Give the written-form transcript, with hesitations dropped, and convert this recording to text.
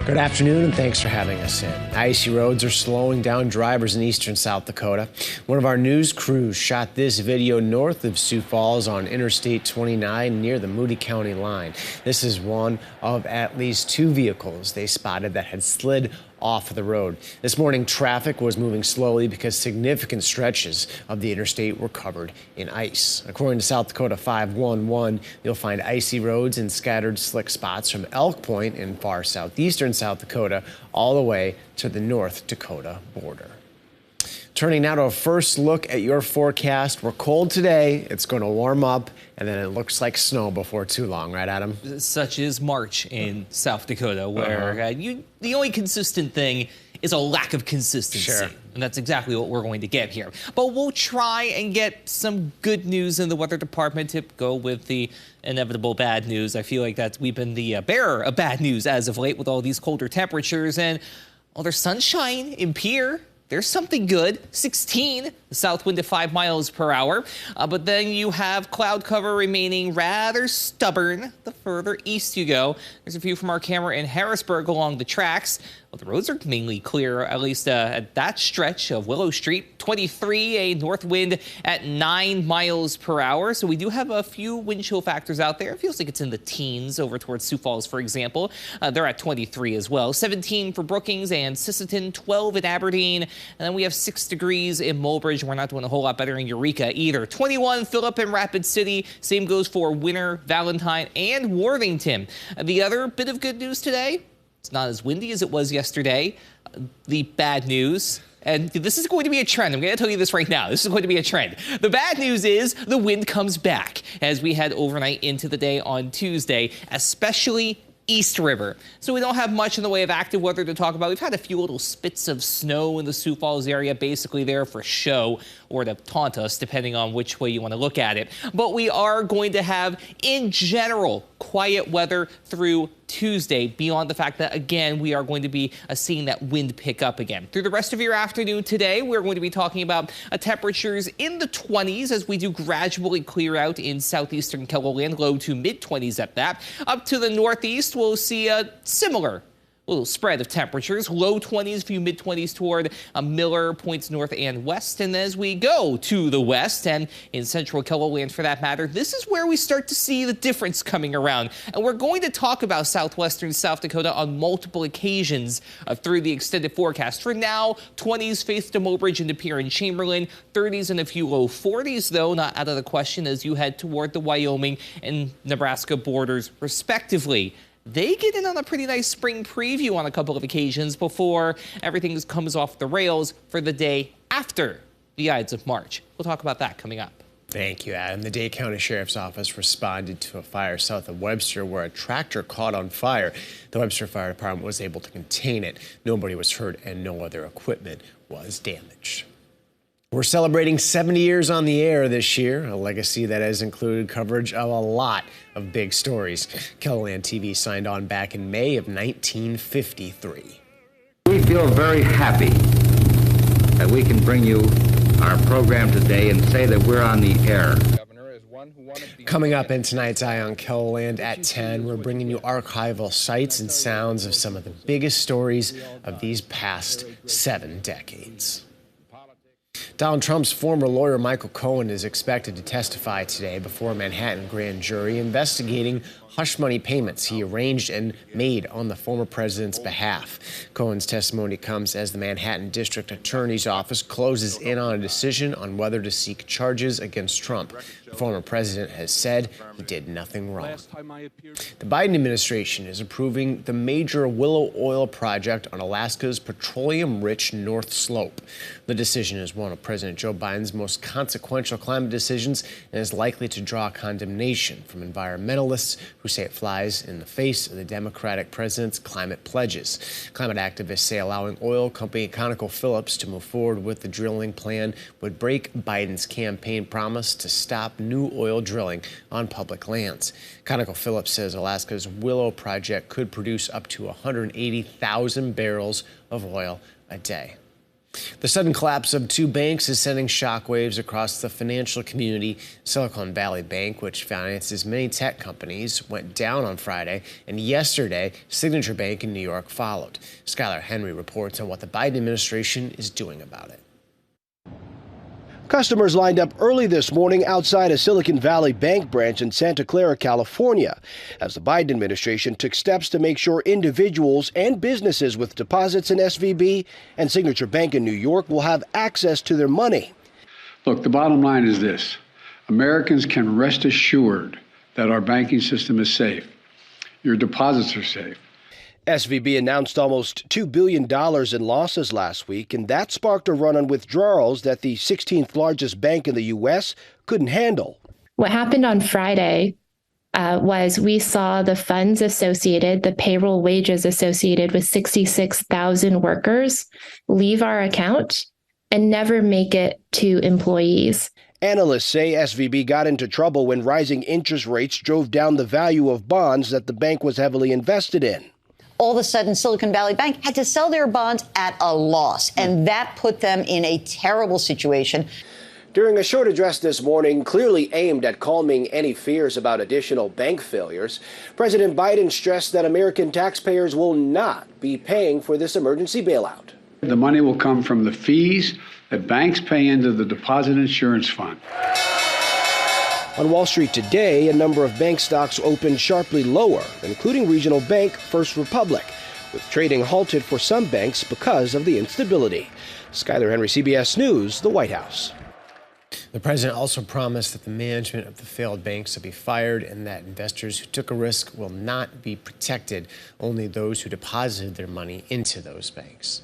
Good afternoon, and thanks for having us in. Icy roads are slowing down drivers in eastern South Dakota. One of our news crews shot this video north of Sioux Falls on Interstate 29 near the Moody County line. This is one of at least two vehicles they spotted that had slid off the road. This morning, traffic was moving slowly because significant stretches of the interstate were covered in ice. According to South Dakota 511, you'll find icy roads and scattered slick spots from Elk Point in far southeastern South Dakota all the way to the North Dakota border. Turning now to a first look at your forecast. We're cold today. It's going to warm up, and then it looks like snow before too long, right, Adam? Such is March in South Dakota, where the only consistent thing is a lack of consistency. Sure. And that's exactly what we're going to get here. But we'll try and get some good news in the weather department to go with the inevitable bad news. I feel like that we've been the bearer of bad news as of late with all these colder temperatures. And well, there's sunshine in Pierre. There's something good, 16, the south wind at 5 miles per hour. But then you have cloud cover remaining rather stubborn the further east you go. There's a view from our camera in Harrisburg along the tracks. Well, the roads are mainly clear, at least at that stretch of Willow Street. 23, a north wind at 9 miles per hour. So we do have a few wind chill factors out there. It feels like it's in the teens over towards Sioux Falls, for example. They're at 23 as well. 17 for Brookings and Sisseton, 12 at Aberdeen. And then we have 6 degrees in Mulbridge. We're not doing a whole lot better in Eureka either. 21 Phillip and Rapid City. Same goes for Winter, Valentine, and Worthington. The other bit of good news today, it's not as windy as it was yesterday. The bad news, and this is going to be a trend. I'm going to tell you this right now. This is going to be a trend. The bad news is the wind comes back as we head overnight into the day on Tuesday, especially East River. So we don't have much in the way of active weather to talk about. We've had a few little spits of snow in the Sioux Falls area, basically there for show or to taunt us, depending on which way you want to look at it. But we are going to have, in general, quiet weather through Tuesday, beyond the fact that, again, we are going to be seeing that wind pick up again. Through the rest of your afternoon today, we're going to be talking about temperatures in the 20s as we do gradually clear out in southeastern Keloland, low to mid-20s at that. Up to the northeast, we'll see a similar little spread of temperatures, low 20s, few mid-20s toward Miller, points north and west. And as we go to the west and in central Keloland for that matter, this is where we start to see the difference coming around. And we're going to talk about southwestern South Dakota on multiple occasions through the extended forecast. For now, 20s face to Mulbridge and Pierre and Chamberlain, 30s and a few low 40s, though not out of the question as you head toward the Wyoming and Nebraska borders, respectively. They get in on a pretty nice spring preview on a couple of occasions before everything comes off the rails for the day after the Ides of March. We'll talk about that coming up. Thank you, Adam. The Dade County Sheriff's Office responded to a fire south of Webster where a tractor caught on fire. The Webster Fire Department was able to contain it. Nobody was hurt and no other equipment was damaged. We're celebrating 70 years on the air this year, a legacy that has included coverage of a lot of big stories. Keloland TV signed on back in May of 1953. We feel very happy that we can bring you our program today and say that we're on the air. Coming up in tonight's Eye on Keloland at 10, we're bringing you archival sights and sounds of some of the biggest stories of these past 7 decades. Donald Trump's former lawyer Michael Cohen is expected to testify today before a Manhattan grand jury investigating hush money payments he arranged and made on the former president's behalf. Cohen's testimony comes as the Manhattan District Attorney's Office closes in on a decision on whether to seek charges against Trump. The former president has said he did nothing wrong. The Biden administration is approving the major Willow oil project on Alaska's petroleum-rich North Slope. The decision is one of President Joe Biden's most consequential climate decisions and is likely to draw condemnation from environmentalists who say it flies in the face of the Democratic president's climate pledges. Climate activists say allowing oil company ConocoPhillips to move forward with the drilling plan would break Biden's campaign promise to stop new oil drilling on public lands. ConocoPhillips says Alaska's Willow project could produce up to 180,000 barrels of oil a day. The sudden collapse of two banks is sending shockwaves across the financial community. Silicon Valley Bank, which finances many tech companies, went down on Friday, and yesterday, Signature Bank in New York followed. Skylar Henry reports on what the Biden administration is doing about it. Customers lined up early this morning outside a Silicon Valley Bank branch in Santa Clara, California, as the Biden administration took steps to make sure individuals and businesses with deposits in SVB and Signature Bank in New York will have access to their money. Look, the bottom line is this. Americans can rest assured that our banking system is safe. Your deposits are safe. SVB announced almost $2 billion in losses last week, and that sparked a run on withdrawals that the 16th largest bank in the U.S. couldn't handle. What happened on Friday was we saw the funds associated, the payroll wages associated with 66,000 workers leave our account and never make it to employees. Analysts say SVB got into trouble when rising interest rates drove down the value of bonds that the bank was heavily invested in. All of a sudden, Silicon Valley Bank had to sell their bonds at a loss, and that put them in a terrible situation. During a short address this morning, clearly aimed at calming any fears about additional bank failures, President Biden stressed that American taxpayers will not be paying for this emergency bailout. The money will come from the fees that banks pay into the Deposit Insurance Fund. On Wall Street today, a number of bank stocks opened sharply lower, including regional bank First Republic, with trading halted for some banks because of the instability. Skylar Henry, CBS News, the White House. The president also promised that the management of the failed banks will be fired and that investors who took a risk will not be protected, only those who deposited their money into those banks.